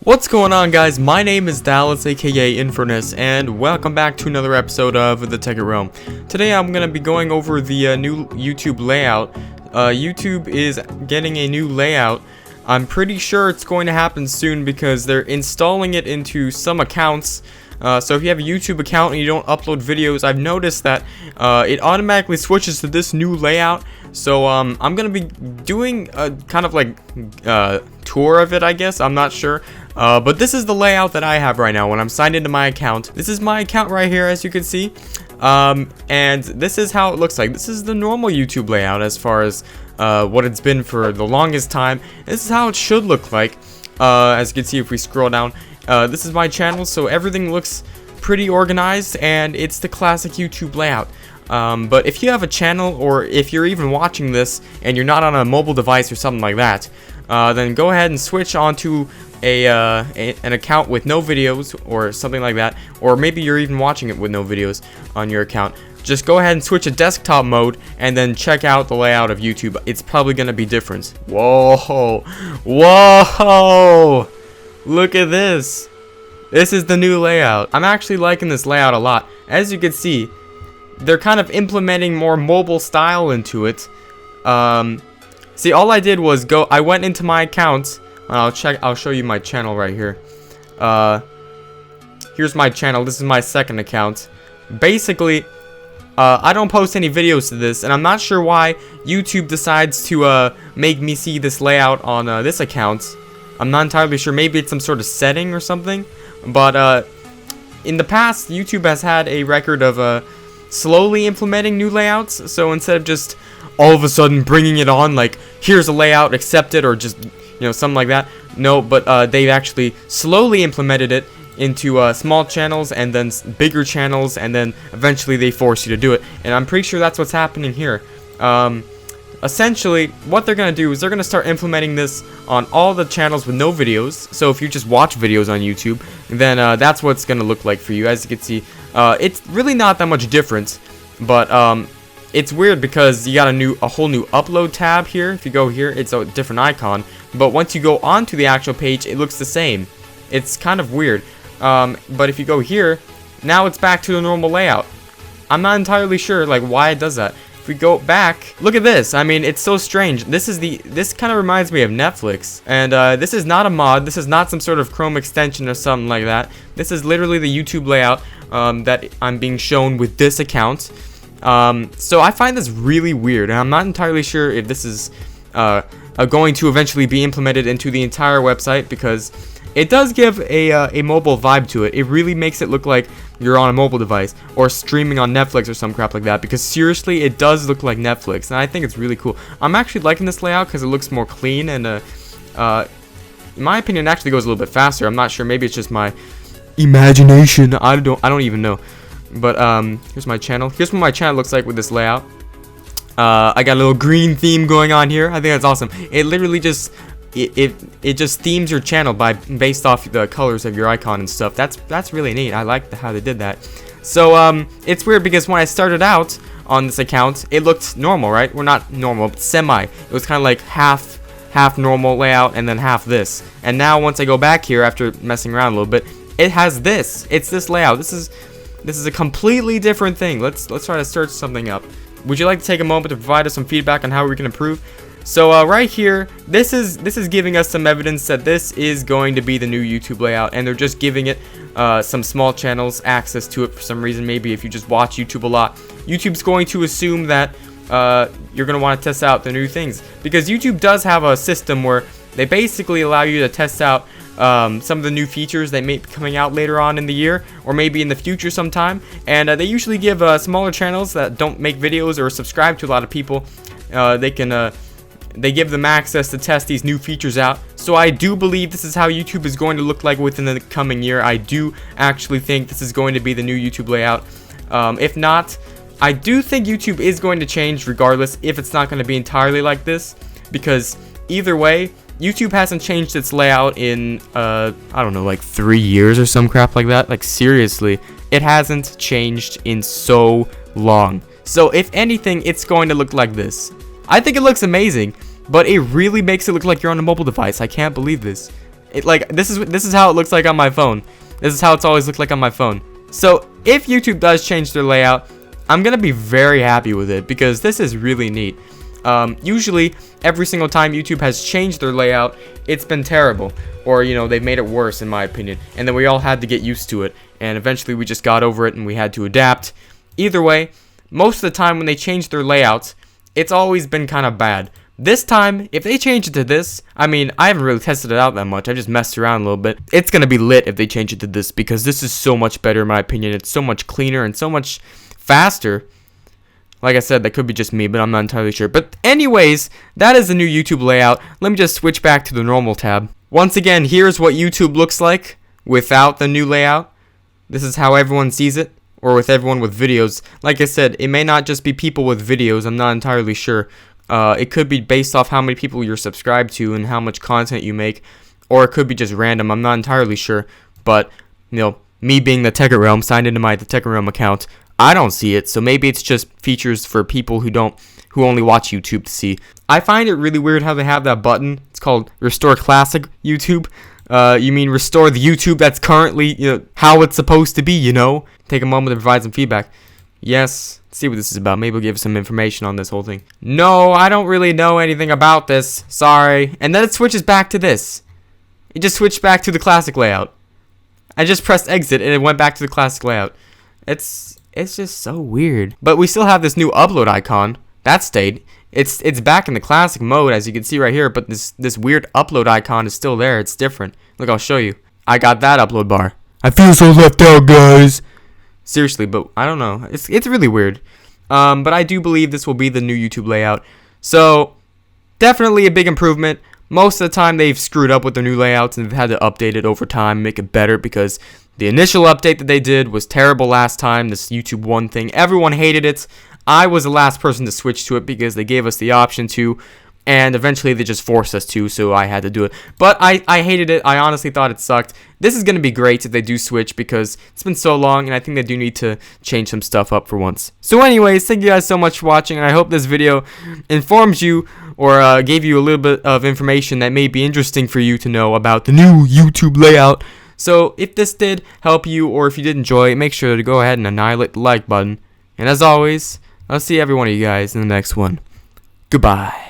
What's going on, guys? My name is Dallas, aka Infurness, and welcome back to another episode of TheTekkitRealm. Today I'm going to be going over the new YouTube layout. YouTube is getting a new layout. I'm pretty sure it's going to happen soon because they're installing it into some accounts. So if you have a YouTube account and you don't upload videos, I've noticed that it automatically switches to this new layout. So I'm gonna be doing a kind of like tour of it, I guess. I'm not sure, but this is the layout that I have right now when I'm signed into my account. This is my account right here, as you can see, and this is how it looks like. This is the normal YouTube layout as far as what it's been for the longest time. This is how it should look like. As you can see, if we scroll down, this is my channel, so everything looks pretty organized, and it's the classic YouTube layout. But if you have a channel, or if you're even watching this and you're not on a mobile device or something like that, then go ahead and switch onto an account with no videos or something like that, or maybe you're even watching it with no videos on your account. Just go ahead and switch to desktop mode and then check out the layout of YouTube. It's probably gonna be different. Whoa, whoa, look at this. This is the new layout. I'm actually liking this layout a lot. As you can see, they're kind of implementing more mobile style into it. See, all I did was I went into my account. I'll show you my channel right here. Here's my channel. This is my second account. Basically, I don't post any videos to this, and I'm not sure why YouTube decides to make me see this layout on this account. I'm not entirely sure. Maybe it's some sort of setting or something. But in the past, YouTube has had a record of slowly implementing new layouts. So instead of just all of a sudden bringing it on, like, here's a layout, accept it, or just, something like that. No, but they've actually slowly implemented it into small channels, and then bigger channels, and then eventually they force you to do it. And I'm pretty sure that's what's happening here. Essentially, what they're going to do is they're going to start implementing this on all the channels with no videos. So if you just watch videos on YouTube, then that's what it's going to look like for you. As you can see, it's really not that much different, but it's weird because you got a whole new upload tab here. If you go here, it's a different icon, but once you go onto the actual page, it looks the same. It's kind of weird. But if you go here, now it's back to the normal layout. I'm not entirely sure like why it does that. If we go back, look at this. I mean, it's so strange. This kind of reminds me of Netflix, and this is not a mod. This is not some sort of Chrome extension or something like that. This is literally the YouTube layout that I'm being shown with this account. So I find this really weird, and I'm not entirely sure if this is going to eventually be implemented into the entire website, because it does give a mobile vibe to it. It really makes it look like you're on a mobile device or streaming on Netflix or some crap like that, because seriously, it does look like Netflix, and I think it's really cool. I'm actually liking this layout because it looks more clean, and in my opinion, it actually goes a little bit faster. I'm not sure, maybe it's just my imagination. I don't even know. But here's my channel. Here's what my channel looks like with this layout. I got a little green theme going on here. I think that's awesome. It literally just it just themes your channel based off the colors of your icon and stuff. That's really neat. I like how they did that. So it's weird because when I started out on this account, it looked normal, right? Well, not normal, but semi. It was kind of like half normal layout and then half this. And now once I go back here after messing around a little bit, it has this. It's this layout. This is a completely different thing. Let's try to search something up. Would you like to take a moment to provide us some feedback on how we can improve? So right here, this is giving us some evidence that this is going to be the new YouTube layout, and they're just giving it some small channels access to it for some reason. Maybe if you just watch YouTube a lot, YouTube's going to assume that you're going to want to test out the new things, because YouTube does have a system where they basically allow you to test out some of the new features that may be coming out later on in the year, or maybe in the future sometime. And they usually give smaller channels that don't make videos or subscribe to a lot of people, they give them access to test these new features out. So I do believe this is how YouTube is going to look like within the coming year. I do actually think this is going to be the new YouTube layout. If not, I do think YouTube is going to change regardless, if it's not going to be entirely like this, because either way, YouTube hasn't changed its layout in, I don't know, like 3 years or some crap like that. Like, seriously, it hasn't changed in so long. So, if anything, it's going to look like this. I think it looks amazing, but it really makes it look like you're on a mobile device. I can't believe this. Like this is how it looks like on my phone. This is how it's always looked like on my phone. So if YouTube does change their layout, I'm gonna be very happy with it because this is really neat. Usually every single time YouTube has changed their layout, it's been terrible, or you know, they've made it worse in my opinion, and then we all had to get used to it, and eventually we just got over it and we had to adapt. Either way, most of the time when they change their layouts, it's always been kind of bad. This time, if they change it to this, I mean, I haven't really tested it out that much, I just messed around a little bit. It's gonna be lit if they change it to this, because this is so much better in my opinion. It's so much cleaner and so much faster. Like I said, that could be just me, but I'm not entirely sure. But anyways, that is the new YouTube layout. Let me just switch back to the normal tab. Once again, here's what YouTube looks like without the new layout. This is how everyone sees it, or with everyone with videos. Like I said, it may not just be people with videos, I'm not entirely sure. It could be based off how many people you're subscribed to and how much content you make, or it could be just random, I'm not entirely sure. But, you know, me being the TheTekkitRealm, signed into my TheTekkitRealm account, I don't see it, so maybe it's just features for people who only watch YouTube to see. I find it really weird how they have that button. It's called Restore Classic YouTube. You mean restore the YouTube that's currently, you know, how it's supposed to be, you know? Take a moment to provide some feedback. Yes, let's see what this is about. Maybe we'll give some information on this whole thing. No, I don't really know anything about this. Sorry. And then it switches back to this. It just switched back to the classic layout. I just pressed exit and it went back to the classic layout. It's just so weird. But we still have this new upload icon. That stayed. It's back in the classic mode, as you can see right here, but this weird upload icon is still there. It's different. Look, I'll show you. I got that upload bar. I feel so left out, guys. Seriously, but I don't know. It's really weird. But I do believe this will be the new YouTube layout. So, definitely a big improvement. Most of the time they've screwed up with their new layouts and they've had to update it over time, make it better, because the initial update that they did was terrible last time, this YouTube 1 thing. Everyone hated it. I was the last person to switch to it because they gave us the option to, and eventually they just forced us to, so I had to do it. But I hated it. I honestly thought it sucked. This is going to be great if they do switch because it's been so long, and I think they do need to change some stuff up for once. So anyways, thank you guys so much for watching, and I hope this video informs you or gave you a little bit of information that may be interesting for you to know about the new YouTube layout. So if this did help you, or if you did enjoy it, make sure to go ahead and annihilate the like button. And as always, I'll see every one of you guys in the next one. Goodbye.